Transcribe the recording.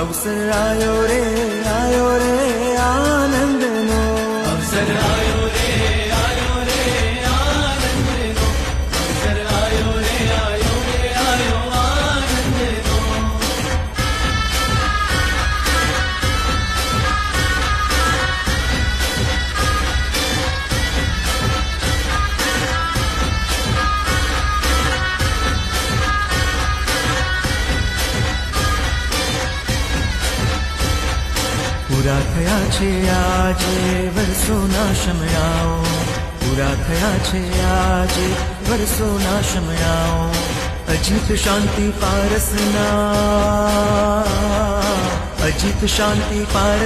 અવસર આયો રે આનંદનો અવસર આયો રે આનંદનો અવસર આયો રે આનંદનો પૂરા થયા છે આજે વર્ષોના સમયાઓ પૂરા થયા છે આજે વર્ષોના સમયાઓ અજીત શાંતિ પારસના અજીત શાંતિ પારસ